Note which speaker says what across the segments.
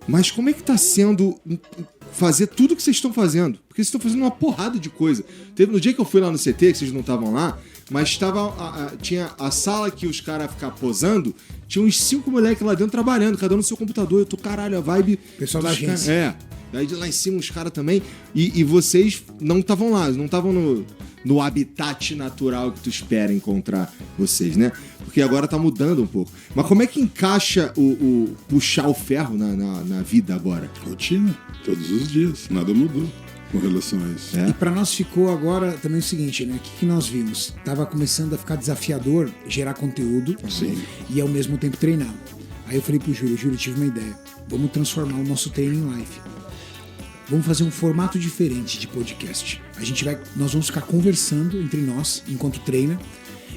Speaker 1: Mas como é que tá sendo fazer tudo que vocês estão fazendo? Porque vocês estão fazendo uma porrada de coisa. No dia que eu fui lá no CT, que vocês não estavam lá, mas tinha a sala que os caras ficavam posando, tinha uns 5 moleques lá dentro trabalhando, cada um no seu computador. Eu tô, caralho, a vibe...
Speaker 2: Pessoal da agência.
Speaker 1: Daí de lá em cima os caras também. E vocês não estavam lá, não estavam no habitat natural que tu espera encontrar vocês, né? Porque agora tá mudando um pouco. Mas como é que encaixa o puxar o ferro na vida agora?
Speaker 3: Rotina, todos os dias, nada mudou com relação a isso.
Speaker 2: E pra nós ficou agora também o seguinte, né? O que nós vimos? Tava começando a ficar desafiador gerar conteúdo e ao mesmo tempo treinar. Aí eu falei pro Júlio, tive uma ideia. Vamos transformar o nosso treino em live. Vamos fazer um formato diferente de podcast. Nós vamos ficar conversando entre nós enquanto treina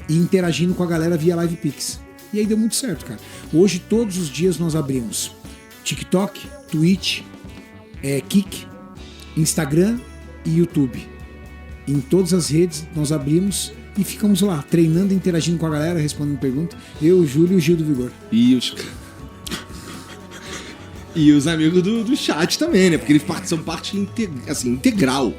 Speaker 2: e interagindo com a galera via Live Pix. E aí deu muito certo, cara. Hoje, todos os dias, nós abrimos TikTok, Twitch, Kik, Instagram e YouTube. Em todas as redes, nós abrimos e ficamos lá, treinando, interagindo com a galera, respondendo perguntas. Eu, o Júlio e o Gil do Vigor.
Speaker 1: E os amigos do chat também, né? Porque eles são parte integral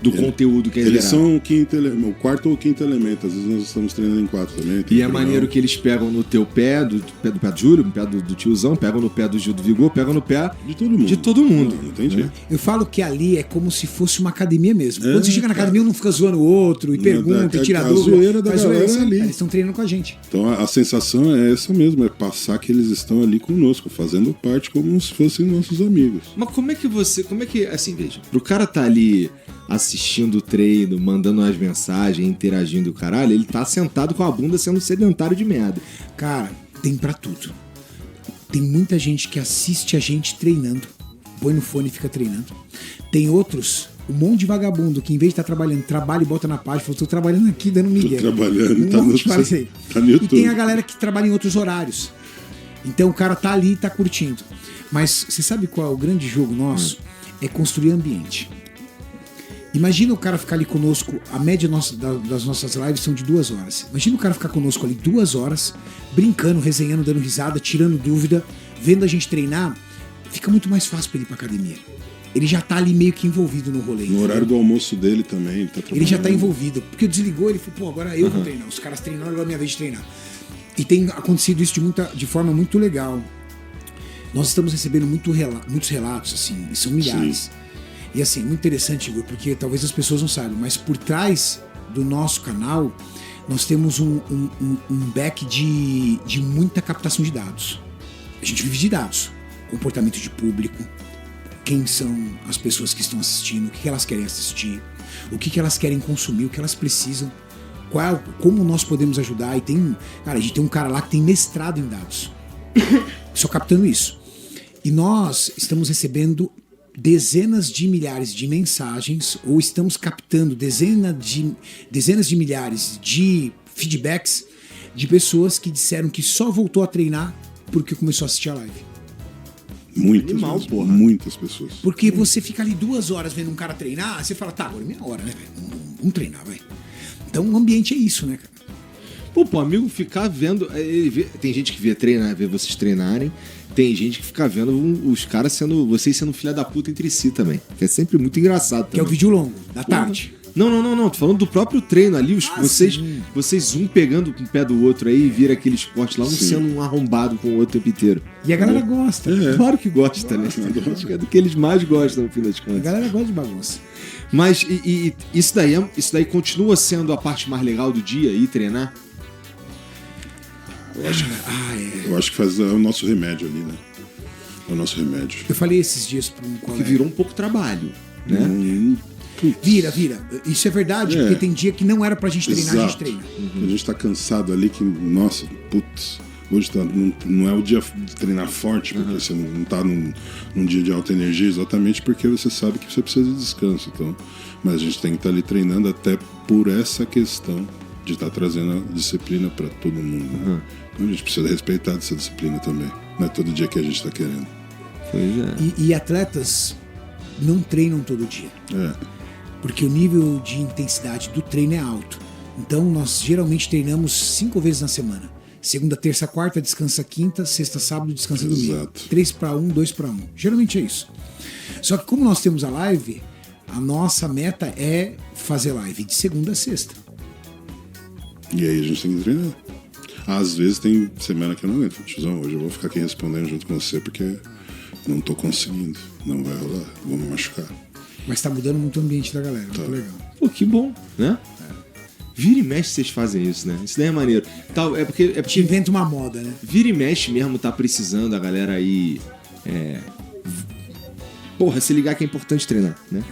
Speaker 1: do conteúdo que é
Speaker 3: eles
Speaker 1: gerado.
Speaker 3: são o quarto ou quinto elemento. Às vezes nós estamos treinando em 4 também.
Speaker 1: E é maneiro que eles pegam no teu pé, do pé do Júlio, no pé do tiozão, pegam no pé do Gil do Vigor, pegam no pé de todo mundo.
Speaker 3: Não tem jeito.
Speaker 2: Eu falo que ali é como se fosse uma academia mesmo. Quando você chega na academia, um não fica zoando o outro, e pergunta, e tira dúvida.
Speaker 3: A zoeira da galera ali.
Speaker 2: Eles estão treinando com a gente.
Speaker 3: Então a sensação é essa mesmo, é passar que eles estão ali conosco, fazendo parte como se fossem nossos amigos.
Speaker 1: Mas assim, veja, pro cara tá ali assistindo o treino, mandando umas mensagens, interagindo o caralho, ele tá sentado com a bunda sendo sedentário de merda.
Speaker 2: Cara, tem pra tudo. Tem muita gente que assiste a gente treinando, põe no fone e fica treinando. Tem outros, um monte de vagabundo que em vez de estar trabalhando, trabalha e bota na página, fala, tô trabalhando aqui dando migué.
Speaker 3: Tô trabalhando,
Speaker 2: tá no YouTube. E tem a galera que trabalha em outros horários. Então o cara tá ali e tá curtindo. Mas você sabe qual é o grande jogo nosso? É construir ambiente. Imagina o cara ficar ali conosco, a média das nossas lives são de 2 horas. Imagina o cara ficar conosco ali 2 horas, brincando, resenhando, dando risada, tirando dúvida, vendo a gente treinar, fica muito mais fácil pra ele ir pra academia. Ele já tá ali meio que envolvido no rolê.
Speaker 3: No horário do almoço dele também,
Speaker 2: ele já tá envolvido. Porque desligou, ele falou, agora eu vou treinar. Os caras treinaram, agora é minha vez de treinar. E tem acontecido isso de forma muito legal. Nós estamos recebendo muitos relatos, assim, e são milhares. Sim. E assim, muito interessante, Igor, porque talvez as pessoas não saibam, mas por trás do nosso canal, nós temos um back de muita captação de dados. A gente vive de dados. Comportamento de público, quem são as pessoas que estão assistindo, o que elas querem assistir, o que elas querem consumir, o que elas precisam, como nós podemos ajudar. E a gente tem um cara lá que tem mestrado em dados, só captando isso. E nós estamos recebendo dezenas de milhares de mensagens, ou estamos captando dezenas de milhares de feedbacks de pessoas que disseram que só voltou a treinar porque começou a assistir a live.
Speaker 3: Muitas pessoas.
Speaker 2: Porque você fica ali 2 horas vendo um cara treinar, você fala, tá, agora é minha hora, né, velho? Vamos treinar, vai. Então o ambiente é isso, né, cara?
Speaker 1: Pô, amigo ficar vendo... Tem gente que vê vocês treinarem, tem gente que fica vendo os caras vocês sendo filha da puta entre si também. Que é sempre muito engraçado também.
Speaker 2: Que é o vídeo longo, da tarde.
Speaker 1: Não. Tô falando do próprio treino ali. Vocês um pegando com o pé do outro aí e vira aquele esporte lá, um sendo um arrombado com o outro o tempo inteiro.
Speaker 2: E a galera gosta.
Speaker 1: Claro que gosta, né? Acho que é do que eles mais gostam, no fim das contas.
Speaker 2: A galera gosta de bagunça.
Speaker 1: Mas isso daí continua sendo a parte mais legal do dia, ir treinar?
Speaker 3: Eu acho que é o nosso remédio ali, né? É o nosso remédio.
Speaker 2: Eu falei esses dias para um colega.
Speaker 1: Que virou um pouco trabalho, né?
Speaker 2: Vira. Isso é verdade, porque tem dia que não era pra gente treinar, a gente treina.
Speaker 3: A gente tá cansado ali que, nossa, putz, hoje não é o dia de treinar forte, porque você não tá num dia de alta energia, exatamente porque você sabe que você precisa de descanso. Então, mas a gente tem que estar ali treinando até por essa questão de estar trazendo a disciplina para todo mundo. Então a gente precisa respeitar essa disciplina também. Não é todo dia que a gente está querendo.
Speaker 1: Pois é.
Speaker 2: E atletas não treinam todo dia. Porque o nível de intensidade do treino é alto. Então nós geralmente treinamos 5 vezes na semana. Segunda, terça, quarta, descansa quinta, sexta, sábado, descansa domingo.
Speaker 3: Exato.
Speaker 2: 3-1, 2-1. Geralmente é isso. Só que como nós temos a live, a nossa meta é fazer live de segunda a sexta.
Speaker 3: E aí a gente tem que treinar. Às vezes tem semana que eu não aguento. Tiozão, hoje eu vou ficar aqui respondendo junto com você porque não tô conseguindo. Não vai rolar. Vou me machucar.
Speaker 2: Mas tá mudando muito o ambiente da galera. Muito legal.
Speaker 1: Pô, que bom, né? Vira e mexe vocês fazem isso, né? Isso daí é maneiro. É porque
Speaker 2: Te inventa uma moda, né?
Speaker 1: vira e mexe mesmo tá precisando a galera aí. Porra, se ligar que é importante treinar, né?